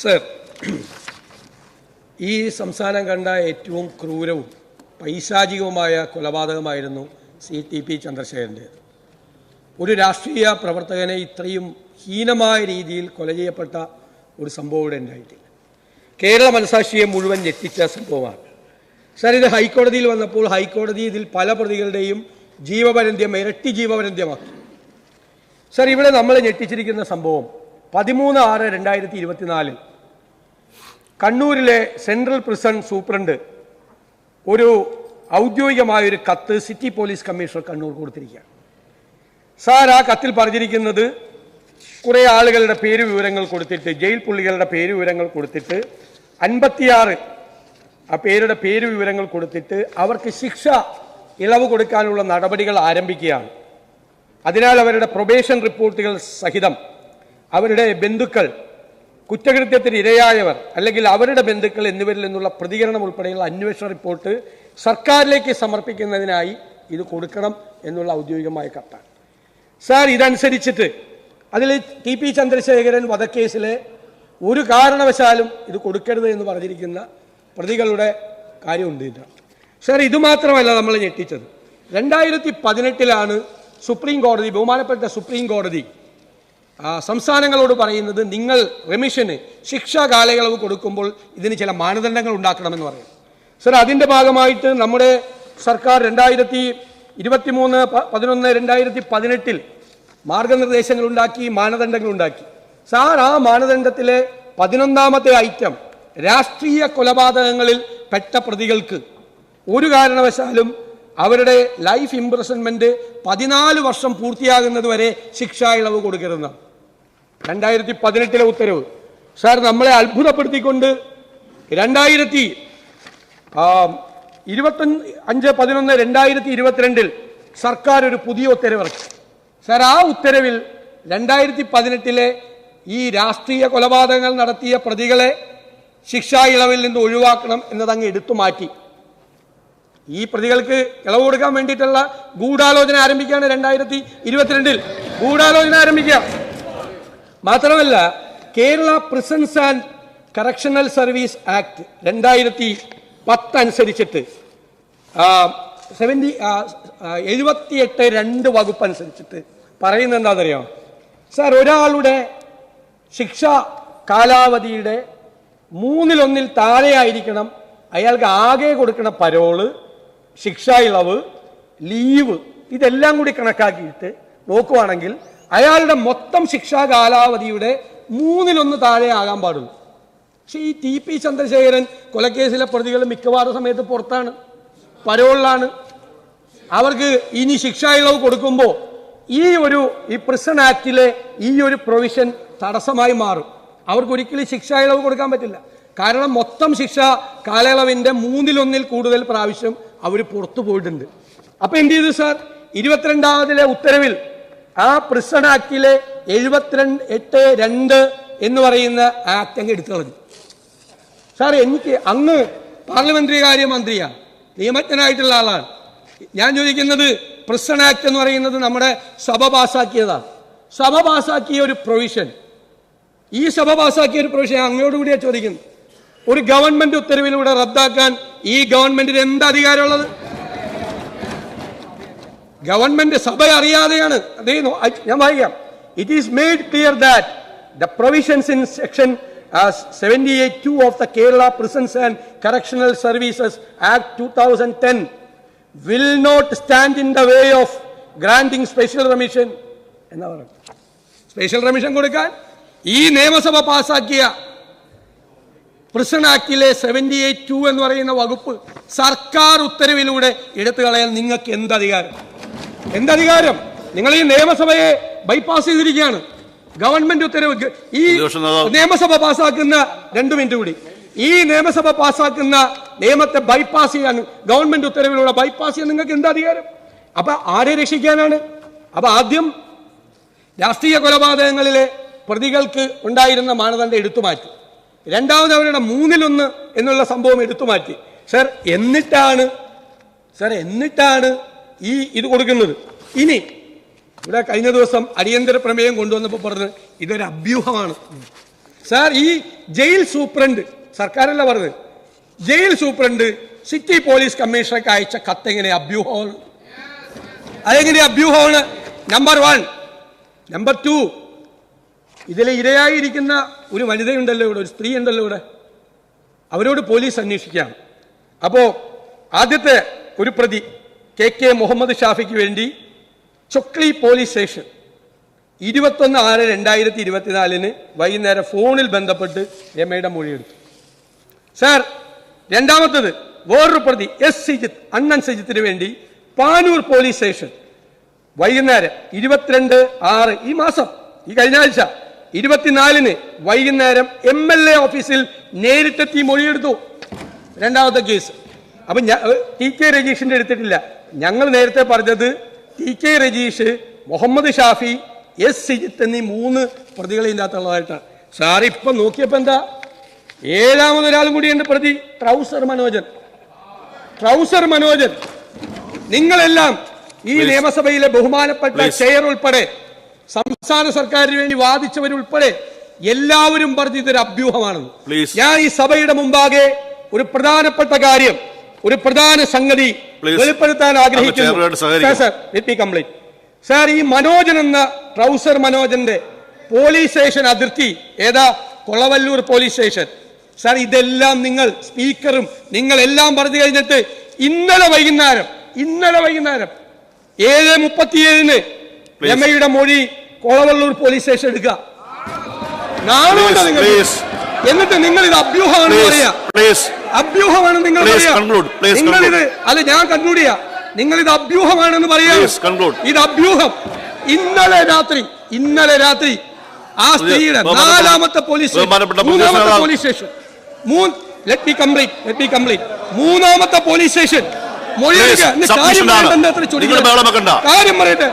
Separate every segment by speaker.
Speaker 1: Sir, ഈ സംസ്ഥാനം കണ്ട ഏറ്റവും ക്രൂരവും പൈശാചികവുമായ കൊലപാതകമായിരുന്നു CTP ചന്ദ്രശേഖരൻ്റേത്. ഒരു രാഷ്ട്രീയ പ്രവർത്തകനെ ഇത്രയും ഹീനമായ രീതിയിൽ കൊല ചെയ്യപ്പെട്ട ഒരു സംഭവം ഇവിടെ ഉണ്ടായിട്ടില്ല. കേരള മനസാക്ഷിയെ മുഴുവൻ ഞെട്ടിച്ച സംഭവമാണ്. സർ, ഇത് ഹൈക്കോടതിയിൽ വന്നപ്പോൾ ഹൈക്കോടതി ഇതിൽ പല പ്രതികളുടെയും ജീവപര്യന്തം ഇരട്ടി ജീവപര്യന്തമാക്കി. സർ, ഇവിടെ നമ്മൾ ഞെട്ടിച്ചിരിക്കുന്ന സംഭവം 13/6/2024 കണ്ണൂരിലെ സെൻട്രൽ പ്രിസൺ സൂപ്രണ്ട് ഒരു ഔദ്യോഗികമായൊരു കത്ത് സിറ്റി പോലീസ് കമ്മീഷണർ കണ്ണൂർ കൊടുത്തിരിക്കുകയാണ്. സാർ, ആ കത്തിൽ പറഞ്ഞിരിക്കുന്നത് കുറേ ആളുകളുടെ പേര് വിവരങ്ങൾ കൊടുത്തിട്ട്, ജയിൽ പുള്ളികളുടെ പേര് വിവരങ്ങൾ കൊടുത്തിട്ട് 56 ആ പേരുടെ പേര് വിവരങ്ങൾ കൊടുത്തിട്ട് അവർക്ക് ശിക്ഷ ഇളവ് കൊടുക്കാനുള്ള നടപടികൾ ആരംഭിക്കുകയാണ്. അതിനാൽ അവരുടെ പ്രൊബേഷൻ റിപ്പോർട്ടുകൾ സഹിതം അവരുടെ ബന്ധുക്കൾ, കുറ്റകൃത്യത്തിന് ഇരയായവർ അല്ലെങ്കിൽ അവരുടെ ബന്ധുക്കൾ എന്നിവരിൽ നിന്നുള്ള പ്രതികരണം ഉൾപ്പെടെയുള്ള അന്വേഷണ റിപ്പോർട്ട് സർക്കാരിലേക്ക് സമർപ്പിക്കുന്നതിനായി ഇത് കൊടുക്കണം എന്നുള്ള ഔദ്യോഗികമായ കത്താണ്. സാർ, ഇതനുസരിച്ചിട്ട് അതിൽ TP ചന്ദ്രശേഖരൻ വധക്കേസിലെ ഒരു കാരണവശാലും ഇത് കൊടുക്കരുത് എന്ന് പറഞ്ഞിരിക്കുന്ന പ്രതികളുടെ കാര്യമുണ്ട്. സാർ, ഇതുമാത്രമല്ല നമ്മൾ ഞെട്ടിച്ചത്. 2018 സുപ്രീം കോടതി, ബഹുമാനപ്പെട്ട സുപ്രീം കോടതി സംസ്ഥാനങ്ങളോട് പറയുന്നത് നിങ്ങൾ റെമിഷന് ശിക്ഷാ കാലയളവ് കൊടുക്കുമ്പോൾ ഇതിന് ചില മാനദണ്ഡങ്ങൾ ഉണ്ടാക്കണമെന്ന് പറയും. സർ, അതിൻ്റെ ഭാഗമായിട്ട് നമ്മുടെ സർക്കാർ 2023/11/2018 മാർഗനിർദ്ദേശങ്ങളുണ്ടാക്കി, മാനദണ്ഡങ്ങളുണ്ടാക്കി. സാർ, ആ മാനദണ്ഡത്തിലെ 11ാമത്തെ ഐറ്റം രാഷ്ട്രീയ കൊലപാതകങ്ങളിൽ പെട്ട പ്രതികൾക്ക് ഒരു കാരണവശാലും അവരുടെ ലൈഫ് ഇംപ്രിസൺമെന്റ് 14 വർഷം പൂർത്തിയാകുന്നത് വരെ ശിക്ഷാ ഇളവ് കൊടുക്കരുതെന്നാണ് 2018 ഉത്തരവ്. സാർ, നമ്മളെ അത്ഭുതപ്പെടുത്തിക്കൊണ്ട് 25/11/2022 സർക്കാർ ഒരു പുതിയ ഉത്തരവിറക്കി. സാർ, ആ ഉത്തരവിൽ 2018 ഈ രാഷ്ട്രീയ കൊലപാതകങ്ങൾ നടത്തിയ പ്രതികളെ ശിക്ഷാ ഇളവിൽ നിന്ന് ഒഴിവാക്കണം എന്നതങ്ങ് എടുത്തു മാറ്റി. ഈ പ്രതികൾക്ക് ഇളവ് കൊടുക്കാൻ വേണ്ടിയിട്ടുള്ള ഗൂഢാലോചന ആരംഭിക്കുകയാണ് 2022 ഗൂഢാലോചന ആരംഭിക്കുക. മാത്രമല്ല, Kerala prisons and correctional service act 2010 അനുസരിച്ചിട്ട് 78(2) വകുപ്പ് അനുസരിച്ചിട്ട് പറയുന്നത് എന്താണെന്നറിയാം സാർ? ഒരാളുടെ ശിക്ഷാ കാലാവധിയുടെ 1/3 താഴെയായിരിക്കണം അയാൾക്ക് ആകെ കൊടുക്കുന്ന പരോള്, ശിക്ഷാ ഇളവ്, ലീവ്, ഇതെല്ലാം കൂടി കണക്കാക്കിയിട്ട് നോക്കുവാണെങ്കിൽ അയാളുടെ മൊത്തം ശിക്ഷാ കാലാവധിയുടെ 1/3 താഴെ ആകാൻ പാടുള്ളൂ. പക്ഷെ ഈ TP ചന്ദ്രശേഖരൻ കൊലക്കേസിലെ പ്രതികൾ മിക്കവാറും സമയത്ത് പുറത്താണ്, പരോളിലാണ്. അവർക്ക് ഇനി ശിക്ഷാ ഇളവ് കൊടുക്കുമ്പോൾ ഈ പ്രിസൺ ആക്ടിലെ ഈ ഒരു പ്രൊവിഷൻ തടസ്സമായി മാറും. അവർക്ക് ഒരിക്കലും ശിക്ഷാ ഇളവ് കൊടുക്കാൻ പറ്റില്ല. കാരണം മൊത്തം ശിക്ഷാ കാലയളവിന്റെ 1/3 കൂടുതൽ പ്രാവശ്യം അവർ പുറത്തു പോയിട്ടുണ്ട്. അപ്പൊ എന്ത് ചെയ്തു സാർ? 22ാമതിലെ ഉത്തരവിൽ ആ പ്രിസൺ ആക്ടിലെ 78(2) എന്ന് പറയുന്ന ആക്ട് അങ്ങ് എടുത്തു കളഞ്ഞു. സാർ, എനിക്ക് അങ്ങ് പാർലമെന്ററി കാര്യ മന്ത്രിയാണ്, നിയമജ്ഞനായിട്ടുള്ള ആളാണ്. ഞാൻ ചോദിക്കുന്നത്, പ്രിസൺ ആക്ട് എന്ന് പറയുന്നത് നമ്മുടെ സഭ പാസാക്കിയതാണ്. സഭ പാസാക്കിയ ഒരു പ്രൊവിഷൻ, ഈ സഭ പാസാക്കിയ ഒരു പ്രൊവിഷൻ അങ്ങയോടുകൂടിയാണ് ചോദിക്കുന്നത്. ഒരു ഗവൺമെന്റ് ഉത്തരവിലൂടെ റദ്ദാക്കാൻ ഈ ഗവൺമെന്റിന് എന്ത് അധികാരമുള്ളത്? ഗവൺമെന്റ് സഭ അറിയാതെയാണ്. ഞാൻ വായിക്കാം. It is made clear that the provisions in section 78(2) of the Kerala Prisons and Correctional Services Act 2010 will not stand in the way of granting special remission. എന്നാ പറയുക? സ്പെഷ്യൽ റെമിഷൻ കൊടുക്കാൻ ഈ നിയമസഭ പാസാക്കിയ പ്രിസൺ ആക്ടിലെ 78(2) എന്ന് പറയുന്ന വകുപ്പ് സർക്കാർ ഉത്തരവിലൂടെ എടുത്തു കളയാൻ നിങ്ങൾക്ക് എന്തധികാരം? എന്തധികാരം? നിങ്ങൾ ഈ നിയമസഭയെ ബൈപ്പാസ് ചെയ്തിരിക്കുകയാണ്. ഗവൺമെന്റ് ഉത്തരവ്, ഈ നിയമസഭ പാസാക്കുന്ന 2 മിനിറ്റ് കൂടി, ഈ നിയമസഭ പാസാക്കുന്ന നിയമത്തെ ബൈപ്പാസ് ചെയ്യാൻ, ഗവൺമെന്റ് ഉത്തരവിലൂടെ ബൈപ്പാസ് ചെയ്യാൻ നിങ്ങൾക്ക് എന്താ അധികാരം? അപ്പൊ ആരെ രക്ഷിക്കാനാണ്? അപ്പൊ ആദ്യം രാഷ്ട്രീയ കൊലപാതകങ്ങളിലെ പ്രതികൾക്ക് ഉണ്ടായിരുന്ന മാനദണ്ഡം എടുത്തുമാറ്റി. രണ്ടാമത് അവരുടെ 1/3 എന്നുള്ള സംഭവം എടുത്തുമാറ്റി. സർ, എന്നിട്ടാണ് ഈ ഇത് കൊടുക്കുന്നത്. ഇനി ഇവിടെ കഴിഞ്ഞ ദിവസം അടിയന്തര പ്രമേയം കൊണ്ടുവന്നപ്പോൾ പറഞ്ഞ് ഇതൊരു അഭ്യൂഹമാണ്. സാർ ഈ ജയിൽ സൂപ്രണ്ട് സർക്കാരല്ല പറഞ്ഞത്, ജയിൽ സൂപ്രണ്ട് സിറ്റി പോലീസ് കമ്മീഷണർക്ക് അയച്ച കത്ത് എങ്ങനെ അഭ്യൂഹമാണ്? അതെങ്ങനെ അഭ്യൂഹമാണ്? നമ്പർ 1. നമ്പർ 2, ഇതിൽ ഇരയായിരിക്കുന്ന ഒരു വനിതയുണ്ടല്ലോ ഇവിടെ, ഒരു സ്ത്രീ ഉണ്ടല്ലോ ഇവിടെ, അവരോട് പോലീസ് അന്വേഷിക്കുകയാണ്. അപ്പോൾ ആദ്യത്തെ ഒരു പ്രതി കെ മുഹമ്മദ് ഷാഫിക്ക് വേണ്ടി ചൊക്ലി പോലീസ് സ്റ്റേഷൻ 21/6/2024 വൈകുന്നേരം ഫോണിൽ ബന്ധപ്പെട്ട് രമയുടെ മൊഴിയെടുത്തു. സാർ, രണ്ടാമത്തത് വേറൊരു പ്രതി എസ് സിജിത്ത്, അണ്ണൻ സിജിത്തിന് വേണ്ടി പാനൂർ പോലീസ് സ്റ്റേഷൻ വൈകുന്നേരം 22/6 ഈ മാസം, ഈ കഴിഞ്ഞ ആഴ്ച 24 വൈകുന്നേരം MLA ഓഫീസിൽ നേരിട്ടെത്തി മൊഴിയെടുത്തു. രണ്ടാമത്തെ കേസ്. അപ്പം TK രജീഷിന്റെ എടുത്തിട്ടില്ല. ഞങ്ങൾ നേരത്തെ പറഞ്ഞത് TK രജീഷ്, മുഹമ്മദ് ഷാഫി, എസ് സിജിത്ത് എന്നീ 3 പ്രതികളെ ഇതിൻ്റെ അകത്തുള്ളതായിട്ടാണ്. സാർ ഇപ്പം നോക്കിയപ്പോൾ എന്താ, 7ാമതൊരാളും കൂടിയുണ്ട് പ്രതി, ട്രൗസർ മനോജൻ. നിങ്ങളെല്ലാം ഈ നിയമസഭയിലെ ബഹുമാനപ്പെട്ട ചെയർ ഉൾപ്പെടെ സംസ്ഥാന സർക്കാരിന് വേണ്ടി വാദിച്ചവരുൾപ്പെടെ എല്ലാവരും പറഞ്ഞു ഇതൊരു അഭ്യൂഹമാണെന്ന്. ഞാൻ ഈ സഭയുടെ മുമ്പാകെ ഒരു പ്രധാനപ്പെട്ട കാര്യം, ഒരു പ്രധാന സംഗതി വെളിപ്പെടുത്താൻ ആഗ്രഹിക്കുന്നു. സാർ, ഈ മനോജൻ എന്ന ട്രൗസർ മനോജന്റെ പോലീസ് സ്റ്റേഷൻ അതിർത്തി ഏതാ? Kolavallur police station. സാർ, ഇതെല്ലാം നിങ്ങൾ സ്പീക്കറും നിങ്ങളെല്ലാം പറഞ്ഞു കഴിഞ്ഞിട്ട് ഇന്നലെ വൈകുന്നേരം 7:37 രമയുടെ മൊഴി കൊളവല്ലൂർ പോലീസ് സ്റ്റേഷൻ എടുക്കുക. നാളുണ്ട് നിങ്ങൾ. എന്നിട്ട് നിങ്ങൾ ഇത് അഭ്യൂഹമാണെന്ന് പറയാ. അഭ്യൂഹമാണ് നിങ്ങൾ പറയാ. നിങ്ങളിത് അല്ല, ഞാൻ കൺക്ലൂഡ് ചെയ്യാം. നിങ്ങൾ ഇത് അഭ്യൂഹമാണെന്ന് പറയാ. ഇത് അഭ്യൂഹം. ഇന്നലെ രാത്രി ആ സ്ത്രീയുടെ 4ാമത്തെ പോലീസ് സ്റ്റേഷൻ, 3ാമത്തെ police station, let me complete 3ാമത്തെ പോലീസ് സ്റ്റേഷൻ കാര്യം പറയട്ടെ.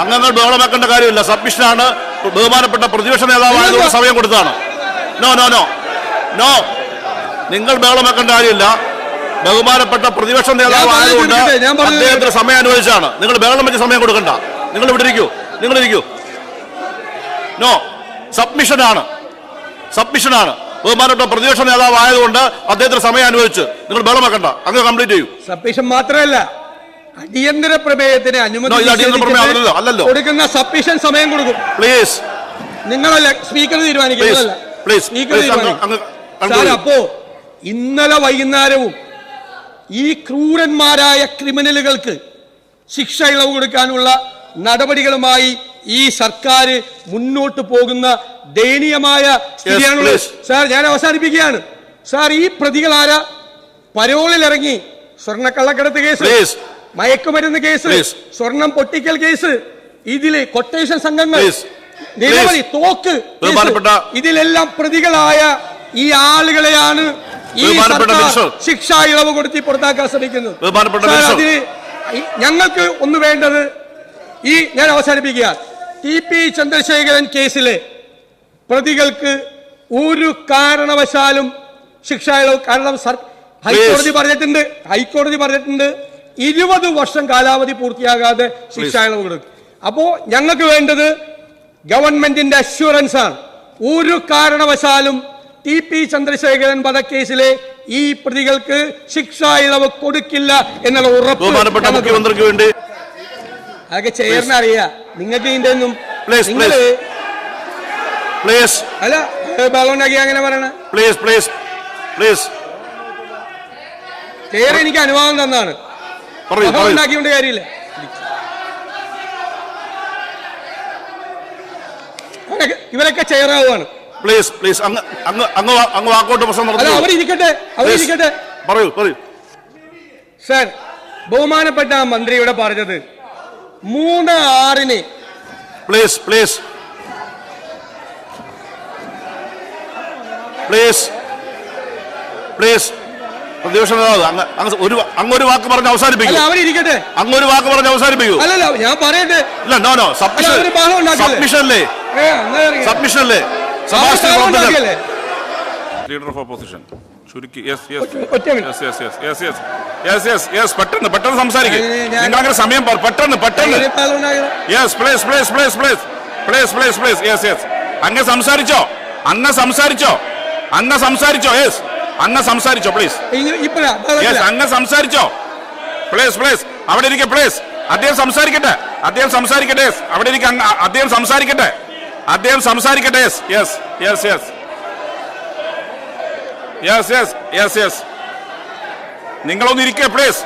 Speaker 2: അംഗങ്ങൾ ബഹളം വെക്കേണ്ട കാര്യമില്ല. സബ്മിഷനാണ്. ബഹുമാനപ്പെട്ട പ്രതിപക്ഷ നേതാവായതുകൊണ്ട് സമയം കൊടുത്തതാണ്. നോ, നിങ്ങൾ ബഹളം വെക്കേണ്ട കാര്യമില്ല. ബഹുമാനപ്പെട്ട പ്രതിപക്ഷ നേതാവായതുകൊണ്ട് അദ്ദേഹത്തിന് സമയം അനുവദിച്ചാണ്. നിങ്ങൾ ബഹളം വെച്ച് സമയം കൊടുക്കണ്ട. നിങ്ങൾ ഇവിടെ ഇരിക്കൂ. നോ, സബ്മിഷനാണ്. ബഹുമാനപ്പെട്ട പ്രതിപക്ഷ നേതാവായതുകൊണ്ട് അദ്ദേഹത്തിന് സമയം അനുവദിച്ച് നിങ്ങൾ ബഹളം വെക്കണ്ട. അങ്ങ് കംപ്ലീറ്റ് ചെയ്യൂ.
Speaker 1: സബ്മിഷൻ മാത്രമല്ല, അടിയന്തര പ്രമേയത്തിന് അനുമതി കൊടുക്കുന്ന സബ്മിഷൻ സമയം കൊടുക്കും.
Speaker 2: പ്ലീസ്,
Speaker 1: നിങ്ങളല്ല സ്പീക്കർ തീരുമാനിക്കുന്നതല്ല. അപ്പോ ഇന്നലെ വൈകുന്നേരവും ഈ ക്രൂരന്മാരായ ക്രിമിനലുകൾക്ക് ശിക്ഷ ഇളവ് കൊടുക്കാനുള്ള നടപടികളുമായി ഈ സർക്കാർ മുന്നോട്ട് പോകുന്ന ദയനീയമായ സ്ഥിതിയാണുള്ളത്. സാർ, ഞാൻ അവസാനിപ്പിക്കുകയാണ്. സാർ, ഈ പ്രതികൾ ആരാ? പരോളിൽ ഇറങ്ങി സ്വർണ്ണക്കള്ളക്കടത്ത് കേസ്, മയക്കുമരുന്ന് കേസ്, സ്വർണം പൊട്ടിക്കൽ കേസ്, ഇതില് കൊട്ടേഷൻ സംഘങ്ങൾ, നിരവധി തോക്ക്, ഇതിലെല്ലാം പ്രതികളായ ഈ ആളുകളെയാണ് ഈ സർക്കാർ ശിക്ഷാ ഇളവ് കൊടുത്തി പുറത്താക്കാൻ ശ്രമിക്കുന്നത്. അതിന് ഞങ്ങൾക്ക് ഒന്ന് വേണ്ടത്, ഞാൻ അവസാനിപ്പിക്കുക, TP ചന്ദ്രശേഖരൻ കേസിലെ പ്രതികൾക്ക് ഒരു കാരണവശാലും ശിക്ഷാ ഇളവ്, കാരണം ഹൈക്കോടതി പറഞ്ഞിട്ടുണ്ട് 20 വർഷം കാലാവധി പൂർത്തിയാകാതെ ശിക്ഷാ ഇളവ് കൊടുക്കും. അപ്പോ ഞങ്ങൾക്ക് വേണ്ടത് ഗവൺമെന്റിന്റെ അഷ്വറൻസ് ആണ്. ഒരു കാരണവശാലും TP ചന്ദ്രശേഖരൻ വധക്കേസിലെ ഈ പ്രതികൾക്ക് ശിക്ഷാ ഇളവ് കൊടുക്കില്ല എന്നുള്ള ഉറപ്പ്
Speaker 2: മുഖ്യമന്ത്രിക്ക് വേണ്ടി
Speaker 1: അതൊക്കെ ചെയറിന് അറിയാം. നിങ്ങൾക്ക് ഇതിന്റെ ഒന്നും അല്ല ഭാഗമുണ്ടാക്കി അങ്ങനെ പറയണ. ചെയർ എനിക്ക് അനുവാദം തന്നാണ്, ഉണ്ടാക്കിയോണ്ട് കാര്യമില്ല. ഇവരൊക്കെ ചെയറാവുകയാണ്. അവരിരിക്കട്ടെ. സാർ, ബഹുമാനപ്പെട്ട മന്ത്രിയുടെ പറഞ്ഞത് 3/6
Speaker 2: പ്രതിപക്ഷ നേതാവ് അങ്ങൊരു വാക്ക് പറഞ്ഞ് അവസാനിപ്പിക്കും.
Speaker 1: അവരിരിക്കട്ടെ.
Speaker 2: അങ്ങൊരു വാക്ക് പറഞ്ഞ് അവസാനിപ്പിക്കൂ.
Speaker 1: അല്ലല്ല, ഞാൻ പറയട്ടെ.
Speaker 2: സബ്മിഷനല്ലേ ലീഡർ ഓഫ് ഓപ്പോസിഷൻ ചുരുക്കി. പെട്ടെന്ന് സംസാരിക്കും. നിങ്ങളങ്ങനെ സമയം പെട്ടെന്ന് അങ്ങ് സംസാരിച്ചോ? അങ്ങ് സംസാരിച്ചോ? യെസ്, അങ്ങ് സംസാരിച്ചോ പ്ലീസ്. യെസ്, അങ്ങ് സംസാരിച്ചോ പ്ലീസ്. അവിടെ ഇരിക്കെ പ്ലീസ്. അദ്ദേഹം സംസാരിക്കട്ടെ. യെസ്, അവിടെ ഇരിക്കെ. അദ്ദേഹം സംസാരിക്കട്ടെ. യെസ്. നിങ്ങളൊന്ന് ഇരിക്കേ പ്ലീസ്.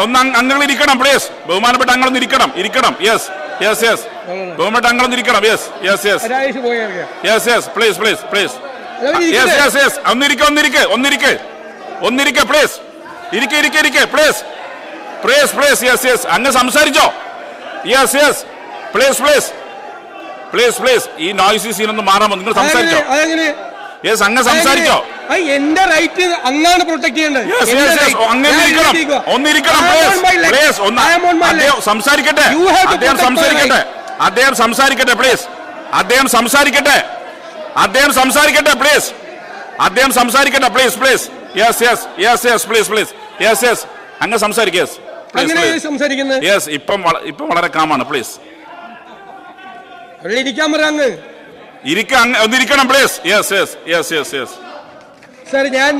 Speaker 2: ഒന്ന് അംഗങ്ങൾ ഇരിക്കണം പ്ലീസ്. ബഹുമാനപ്പെട്ട അംഗങ്ങളൊന്ന് ഇരിക്കണം. യെസ്. ബഹുമാനപ്പെട്ട അംഗങ്ങളൊന്ന് ഇരിക്കണം. യെസ്. പ്ലീസ്. യെസ്. ഒന്നിരിക്കെ പ്ലീസ്. ഇരിക്കെ പ്ലീസ്. യെസ്. അങ്ങ് സംസാരിച്ചോ? യെസ്. പ്ലീസ്. ഈ നോയ്സി സീനൊന്ന് മാറാമോ? നിങ്ങൾ സംസാരിച്ചോ? യെസ്, അങ്ങ് സംസാരിച്ചോ?
Speaker 1: എന്റെ റൈറ്റ് അങ്ങാണ് പ്രൊട്ടക്ട് ചെയ്യേണ്ടത്.
Speaker 2: ഒന്നിരിക്കണം പ്ലീസ്. അദ്ദേഹം സംസാരിക്കട്ടെ. അദ്ദേഹം സംസാരിക്കട്ടെ പ്ലീസ്. പ്ലീസ്. യെസ്. പ്ലീസ്. അങ്ങ് സംസാരിക്കുക. യെസ്. ഇപ്പം വളരെ കാമാണ്. പ്ലീസ്
Speaker 1: ഇരിക്കാൻ പറ. അങ്ങ്
Speaker 2: ഒന്നിരിക്കണം പ്ലീസ്. യെസ്.
Speaker 1: സർ, ഞാൻ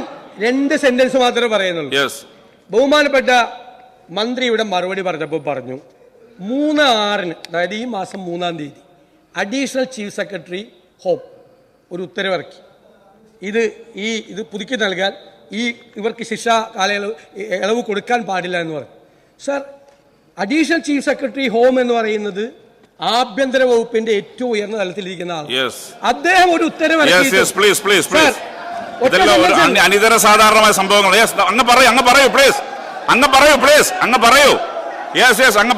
Speaker 1: 2 സെന്റൻസ് മാത്രമേ പറയുന്നുള്ളൂ.
Speaker 2: യെസ്.
Speaker 1: ബഹുമാനപ്പെട്ട മന്ത്രിയുടെ മറുപടി പറഞ്ഞപ്പോൾ പറഞ്ഞു 3/6, അതായത് ഈ മാസം 3-ാം തീയതി അഡീഷണൽ ചീഫ് സെക്രട്ടറി ഹോം ഒരു ഉത്തരവിറക്കി. ഇത് പുതുക്കി നൽകാൻ ഇവർക്ക് ശിക്ഷാ കാലയളവ് ഇളവ് കൊടുക്കാൻ പാടില്ല എന്ന് പറഞ്ഞു. Sir, additional chief secretary home എന്ന് പറയുന്നത് ആഭ്യന്തര വകുപ്പിന്റെ ഏറ്റവും ഉയർന്ന തലത്തിലിരിക്കുന്ന ആൾ. അദ്ദേഹം ഒരു ഉത്തരവ്
Speaker 2: അനിതര സാധാരണമായ സംഭവങ്ങൾ. അങ്ങ് പറയൂ പ്ലീസ്. അങ്ങ്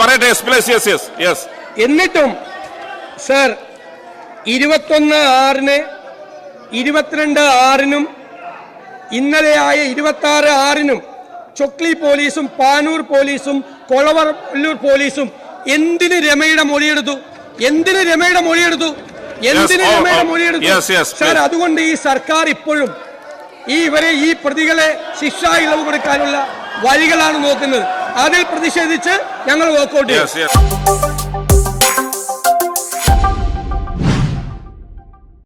Speaker 2: പറയട്ടെ. യെസ്.
Speaker 1: എന്നിട്ടും സർ 21/6, 22/6 ഇന്നലെയായ 26/6 ചൊക്ലി പോലീസും പാനൂർ പോലീസും കൊളവല്ലൂർ പോലീസും എന്തിന് രമയുടെ മൊഴിയെടുത്തു? സാർ, അതുകൊണ്ട് ഈ സർക്കാർ ഇപ്പോഴും ഈ പ്രതികളെ ശിക്ഷാ ഇളവ് കൊടുക്കാനുള്ള വഴികളാണ് നോക്കുന്നത്. അതിൽ പ്രതിഷേധിച്ച് ഞങ്ങൾ വാക്കൗട്ട് ചെയ്യും.